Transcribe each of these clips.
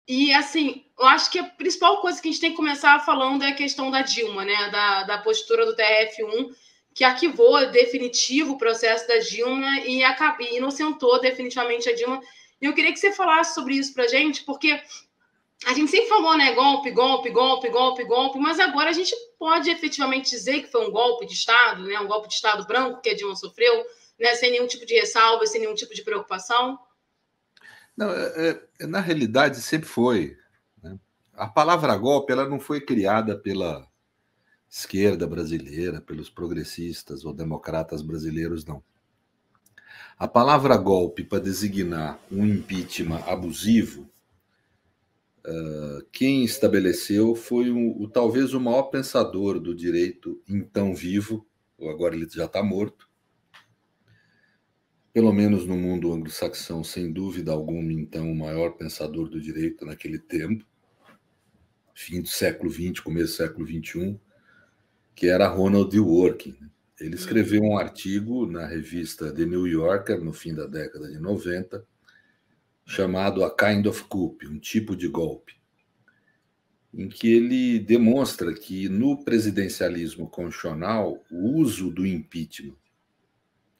E, assim, eu acho que a principal coisa que a gente tem que começar falando é a questão da Dilma, né? Da postura do TRF1, que arquivou definitivo o processo da Dilma e inocentou definitivamente a Dilma. E eu queria que você falasse sobre isso pra gente, porque a gente sempre falou, né? Golpe, golpe, golpe, golpe, golpe, mas agora a gente pode efetivamente dizer que foi um golpe de Estado, né? Um golpe de Estado branco que a Dilma sofreu, né? Sem nenhum tipo de ressalva, sem nenhum tipo de preocupação. Não, na realidade sempre foi, né? A palavra golpe ela não foi criada pela esquerda brasileira, pelos progressistas ou democratas brasileiros, não. A palavra golpe para designar um impeachment abusivo, quem estabeleceu foi talvez o maior pensador do direito então vivo, ou agora ele já está morto, pelo menos no mundo anglo-saxão, sem dúvida alguma, então, o maior pensador do direito naquele tempo, fim do século XX, começo do século XXI, que era Ronald Dworkin. Ele escreveu um artigo na revista The New Yorker, no fim da década de 90, chamado A Kind of Coup, um tipo de golpe, em que ele demonstra que no presidencialismo constitucional, o uso do impeachment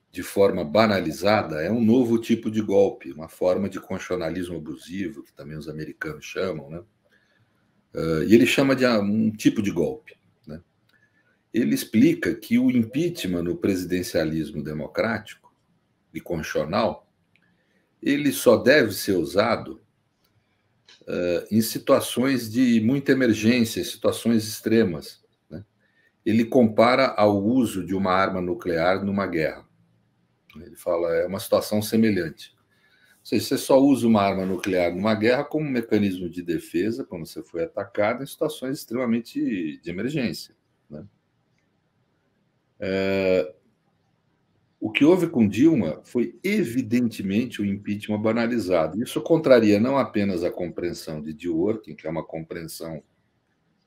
de forma banalizada é um novo tipo de golpe, uma forma de constitucionalismo abusivo, que também os americanos chamam, né? E ele chama de um tipo de golpe. Né? Ele explica que o impeachment no presidencialismo democrático e constitucional ele só deve ser usado em situações de muita emergência, situações extremas. Né? Ele compara ao uso de uma arma nuclear numa guerra. Ele fala, é uma situação semelhante. Ou seja, você só usa uma arma nuclear numa guerra como um mecanismo de defesa, quando você foi atacado, em situações extremamente de emergência. Né? O que houve com Dilma foi, evidentemente, o impeachment banalizado. Isso contraria não apenas a compreensão de Dworkin, que é uma compreensão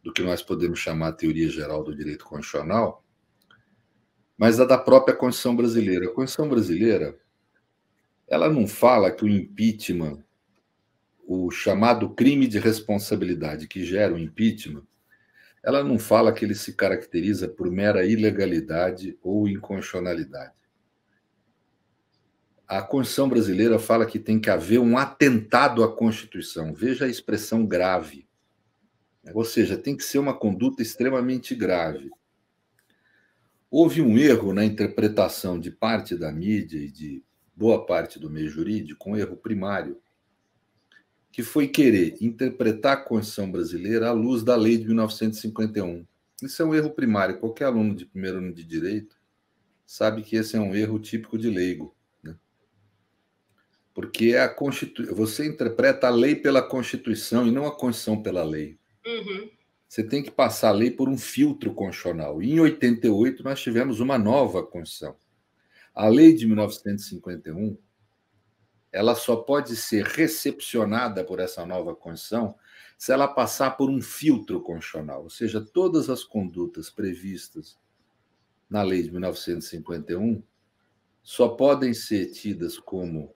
do que nós podemos chamar a teoria geral do direito constitucional, mas a da própria Constituição brasileira. A Constituição brasileira ela não fala que o impeachment, o chamado crime de responsabilidade que gera o impeachment, ela não fala que ele se caracteriza por mera ilegalidade ou inconstitucionalidade. A Constituição brasileira fala que tem que haver um atentado à Constituição. Veja a expressão grave. Ou seja, tem que ser uma conduta extremamente grave. Houve um erro na interpretação de parte da mídia e de boa parte do meio jurídico, um erro primário, que foi querer interpretar a Constituição brasileira à luz da lei de 1951. Isso é um erro primário. Qualquer aluno de primeiro ano de direito sabe que esse é um erro típico de leigo. Né? Porque você interpreta a lei pela Constituição e não a Constituição pela lei. Uhum. Você tem que passar a lei por um filtro constitucional. E em 88, nós tivemos uma nova Constituição. A lei de 1951 ela só pode ser recepcionada por essa nova Constituição se ela passar por um filtro constitucional, ou seja, todas as condutas previstas na lei de 1951 só podem ser tidas como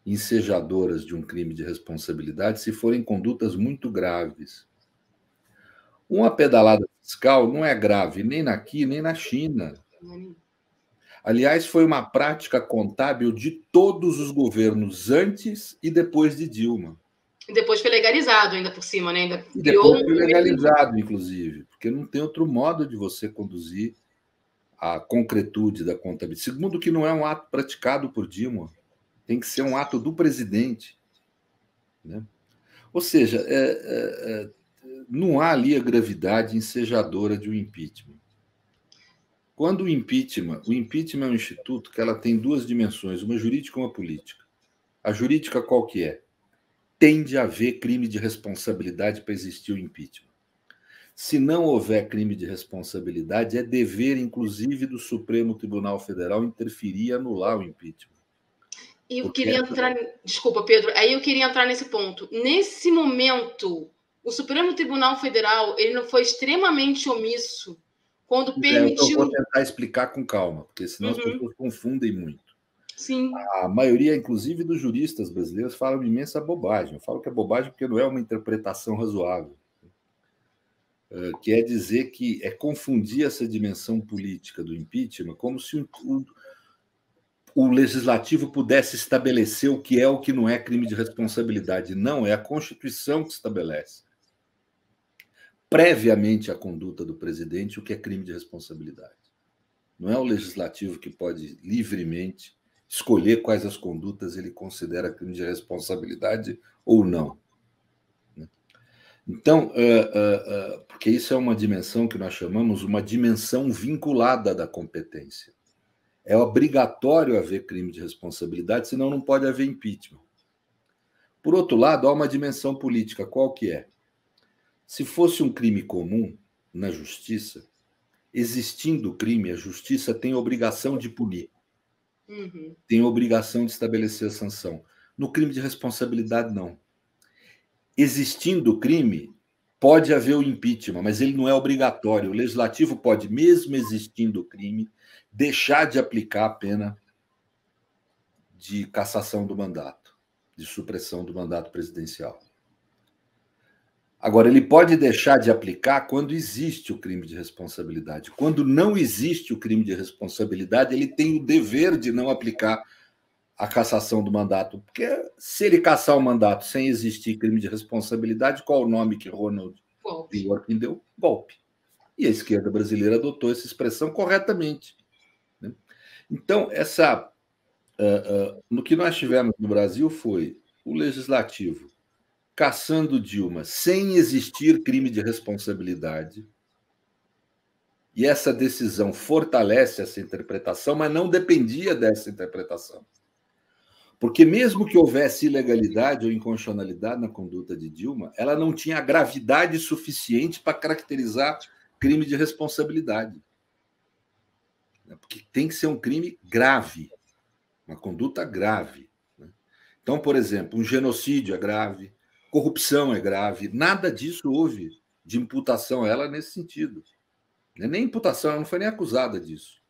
ensejadoras de um crime de responsabilidade se forem condutas muito graves. Uma pedalada fiscal não é grave nem aqui, nem na China. Aliás, foi uma prática contábil de todos os governos antes e depois de Dilma. E depois foi legalizado ainda por cima, né? Ainda e depois foi legalizado, inclusive, porque não tem outro modo de você conduzir a concretude da contabilidade. Segundo, que não é um ato praticado por Dilma, tem que ser um ato do presidente. Né? Ou seja, não há ali a gravidade ensejadora de um impeachment. Quando o impeachment é um instituto que ela tem duas dimensões, uma jurídica e uma política. A jurídica qual que é? Tem de haver crime de responsabilidade para existir o impeachment. Se não houver crime de responsabilidade, é dever, inclusive, do Supremo Tribunal Federal interferir e anular o impeachment. E eu queria entrar... Desculpa, Pedro. Aí eu queria entrar nesse ponto. Nesse momento, o Supremo Tribunal Federal ele não foi extremamente omisso quando permitiu... Eu vou tentar explicar com calma, porque senão as pessoas confundem muito. Sim. A maioria, inclusive, dos juristas brasileiros falam imensa bobagem. Eu falo que é bobagem porque não é uma interpretação razoável. Quer dizer que é confundir essa dimensão política do impeachment como se o legislativo pudesse estabelecer o que é ou o que não é crime de responsabilidade. Não, é a Constituição que estabelece, previamente à conduta do presidente, o que é crime de responsabilidade. Não é o legislativo que pode livremente escolher quais as condutas ele considera crime de responsabilidade ou não. Então, porque isso é uma dimensão que nós chamamos uma dimensão vinculada da competência. É obrigatório haver crime de responsabilidade, senão não pode haver impeachment. Por outro lado, há uma dimensão política. Qual que é? Se fosse um crime comum na justiça, existindo o crime, a justiça tem obrigação de punir. Uhum. Tem obrigação de estabelecer a sanção. No crime de responsabilidade, não. Existindo o crime, pode haver o impeachment, mas ele não é obrigatório. O legislativo pode, mesmo existindo o crime, deixar de aplicar a pena de cassação do mandato, de supressão do mandato presidencial. Agora, ele pode deixar de aplicar quando existe o crime de responsabilidade. Quando não existe o crime de responsabilidade, ele tem o dever de não aplicar a cassação do mandato. Porque se ele cassar o mandato sem existir crime de responsabilidade, qual o nome que Ronald Reagan deu? Golpe. E a esquerda brasileira adotou essa expressão corretamente. Então, no que nós tivemos no Brasil foi o legislativo cassando Dilma sem existir crime de responsabilidade. E essa decisão fortalece essa interpretação, mas não dependia dessa interpretação. Porque mesmo que houvesse ilegalidade ou inconstitucionalidade na conduta de Dilma, ela não tinha gravidade suficiente para caracterizar crime de responsabilidade. Porque tem que ser um crime grave, uma conduta grave. Então, por exemplo, um genocídio é grave, corrupção é grave, nada disso houve de imputação a ela nesse sentido. Nem imputação, ela não foi nem acusada disso.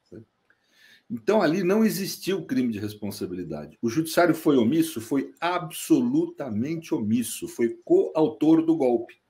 Então, ali não existiu crime de responsabilidade. O judiciário foi omisso? Foi absolutamente omisso. Foi coautor do golpe.